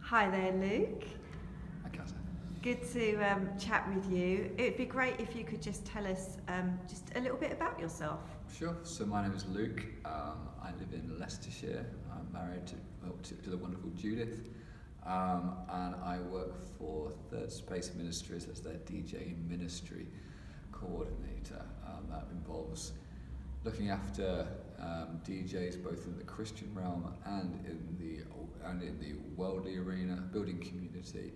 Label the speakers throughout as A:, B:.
A: Hi there, Luke.
B: Hi, Casa.
A: Good to chat with you. It'd be great if you could just tell us just a little bit about yourself.
B: Sure. So my name is Luke. I live in Leicestershire. I'm married to the wonderful Judith, and I work for Third Space Ministries as their DJ ministry coordinator. That involves looking after DJs both in the Christian realm and in the worldly arena, building community,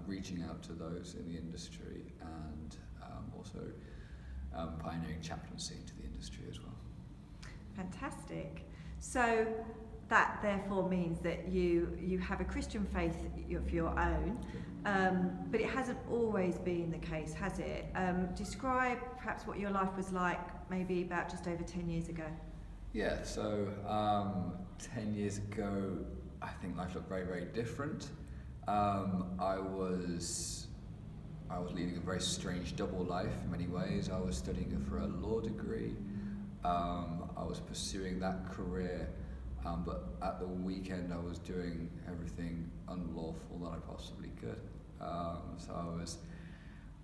B: reaching out to those in the industry, and also pioneering chaplaincy into the industry as well.
A: Fantastic. So that therefore means that you have a Christian faith of your own, but it hasn't always been the case, has it? Describe perhaps what your life was like maybe about just over 10 years ago.
B: Yeah, so 10 years ago, I think life looked very, very different. I was leading a very strange double life in many ways. I was studying for a law degree. I was pursuing that career, but at the weekend I was doing everything unlawful that I possibly could. So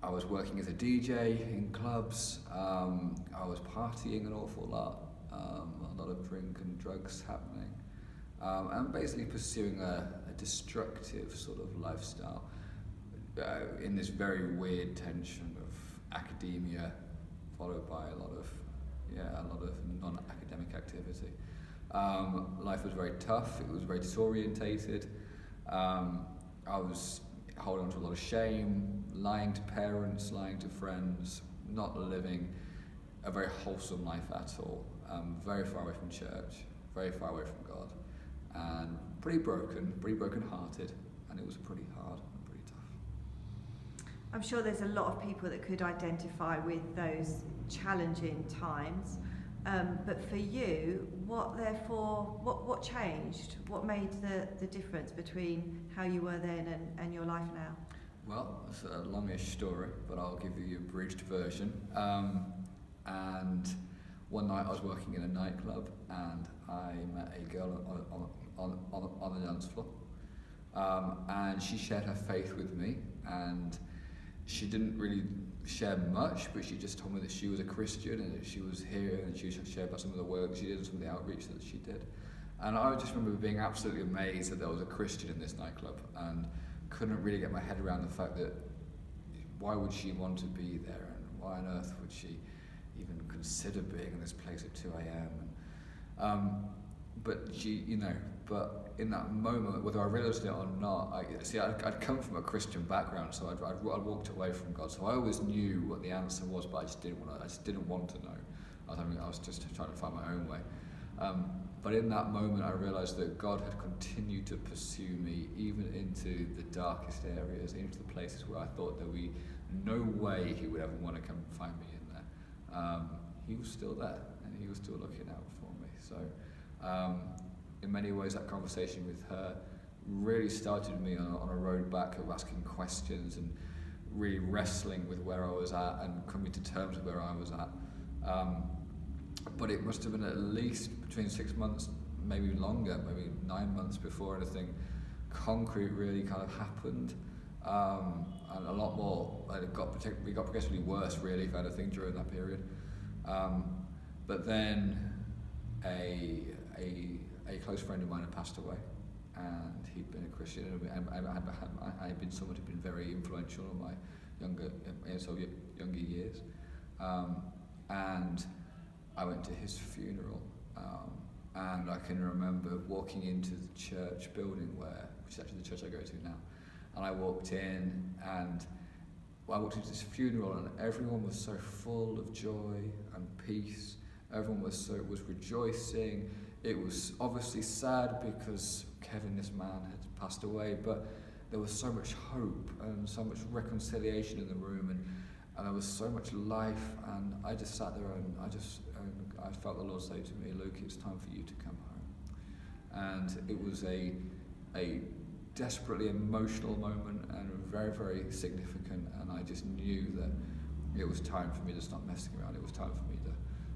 B: I was working as a DJ in clubs. I was partying an awful lot. A lot of drink and drugs happening, and basically pursuing a destructive sort of lifestyle in this very weird tension of academia, followed by a lot of non-academic activity. Life was very tough. It was very disorientated. I was holding on to a lot of shame, lying to parents, lying to friends, not living a very wholesome life at all. Very far away from church, very far away from God, and pretty broken-hearted, and it was pretty hard and pretty tough.
A: I'm sure there's a lot of people that could identify with those challenging times, but for you, what changed? What made the difference between how you were then and your life now?
B: Well, it's a longish story, but I'll give you a abridged version. And one night I was working in a nightclub and I met a girl on the dance floor, and she shared her faith with me, and she didn't really share much, but she just told me that she was a Christian and that she was here, and she shared about some of the work she did and some of the outreach that she did. And I just remember being absolutely amazed that there was a Christian in this nightclub, and couldn't really get my head around the fact that why would she want to be there, and why on earth would she even consider being in this place at 2 a.m. But in that moment, whether I realised it or not, I'd come from a Christian background, so I'd walked away from God. So I always knew what the answer was, but I just didn't want to know. I was just trying to find my own way. But in that moment, I realised that God had continued to pursue me, even into the darkest areas, into the places where I thought there would be no way He would ever want to come and find me in there. He was still there, and He was still looking out for me. So, in many ways, that conversation with her really started me on a road back of asking questions and really wrestling with where I was at and coming to terms with where I was at. But it must have been at least between 6 months, maybe longer, maybe 9 months before anything concrete really kind of happened. And a lot more, it got progressively worse really, if anything, during that period. But then a close friend of mine had passed away, and he'd been a Christian, and I'd been someone who'd been very influential in my younger years. And I went to his funeral, and I can remember walking into the church building which is actually the church I go to now, and I walked in, and I walked into this funeral, and everyone was so full of joy and peace. Everyone was rejoicing. It was obviously sad because Kevin, this man, had passed away, but there was so much hope and so much reconciliation in the room, and there was so much life, and I just sat there and I felt the Lord say to me, Luke, it's time for you to come home. And it was a desperately emotional moment and very, very significant, and I just knew that it was time for me to stop messing around. It was time for me to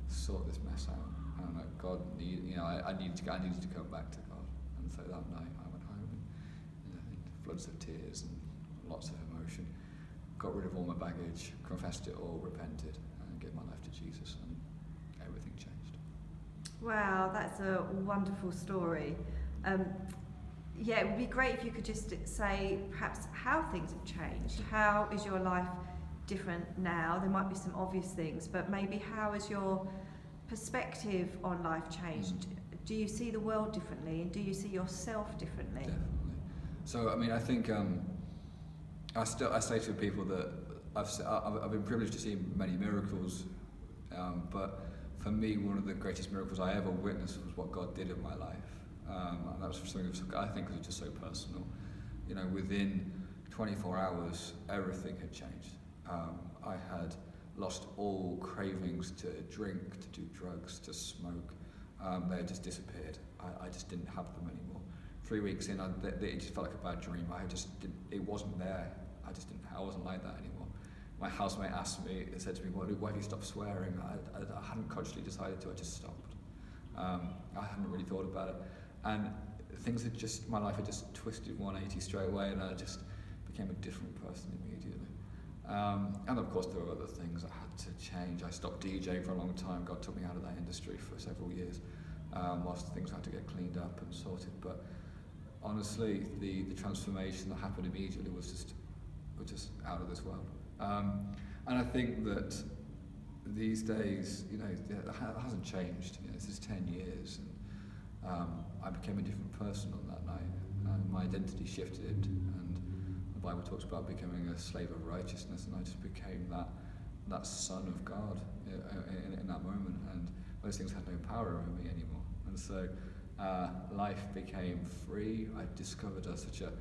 B: sort this mess out. And I needed to come back to God. And so that night I went home, and floods of tears and lots of emotion. Got rid of all my baggage, confessed it all, repented, and gave my life to Jesus, and everything changed.
A: Wow, that's a wonderful story. Yeah, it would be great if you could just say perhaps how things have changed. How is your life different now? There might be some obvious things, but maybe how has your perspective on life changed? Do you see the world differently, and do you see yourself differently?
B: Definitely. So, I mean, I think I say to people that I've been privileged to see many miracles, but for me, one of the greatest miracles I ever witnessed was what God did in my life. And that was something that I think was just so personal. You know, within 24 hours, everything had changed. I had lost all cravings to drink, to do drugs, to smoke. They had just disappeared. I just didn't have them anymore. 3 weeks in, it just felt like a bad dream. It wasn't there. I wasn't like that anymore. My housemate said to me, why have you stopped swearing? I hadn't consciously decided to, I just stopped. I hadn't really thought about it. And my life had just twisted 180 straight away, and I just became a different person immediately. And of course there were other things I had to change. I stopped DJing for a long time. God took me out of that industry for several years, whilst things had to get cleaned up and sorted. But honestly, the transformation that happened immediately was just out of this world. And I think that these days, you know, it hasn't changed. You know, this is 10 years, and I became a different person on that night. My identity shifted, and the Bible talks about becoming a slave of righteousness, and I just became that son of God in that moment, and those things had no power over me anymore. And so life became free. I discovered such a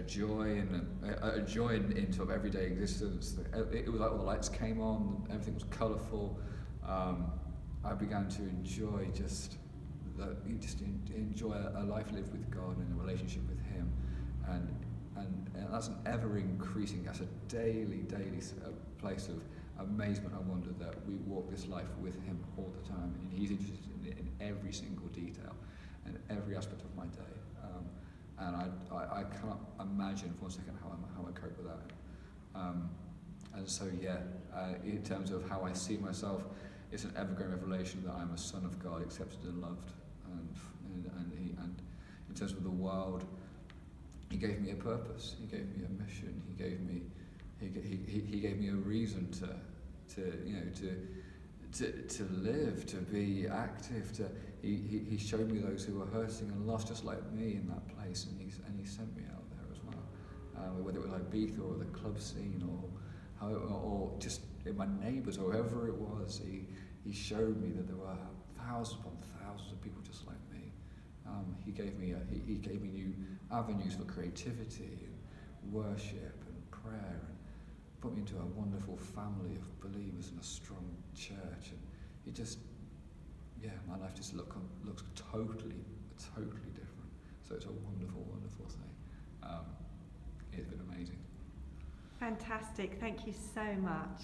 B: joy in sort of everyday existence. It was like all the lights came on, everything was colourful. I began to enjoy enjoy a life lived with God and a relationship with Him, and that's an ever increasing. That's a daily place of amazement and wonder that we walk this life with Him all the time, and He's interested in every single detail and every aspect of my day. And I cannot imagine for 1 second how I cope with that. And so in terms of how I see myself, it's an ever-growing revelation that I'm a son of God, accepted and loved. And in terms of the world, He gave me a purpose. He gave me a mission. He gave me a reason to live, to be active. He showed me those who were hurting and lost, just like me, in that place, and he sent me out there as well. Whether it was Ibiza or the club scene, or just in my neighbours, or whoever it was, he showed me that there were thousands upon thousands of people just like me. He gave me new avenues for creativity and worship and prayer, and put me into a wonderful family of believers and a strong church. And it just, my life just looks totally different. So it's a wonderful, wonderful thing. It's been amazing.
A: Fantastic. Thank you so much.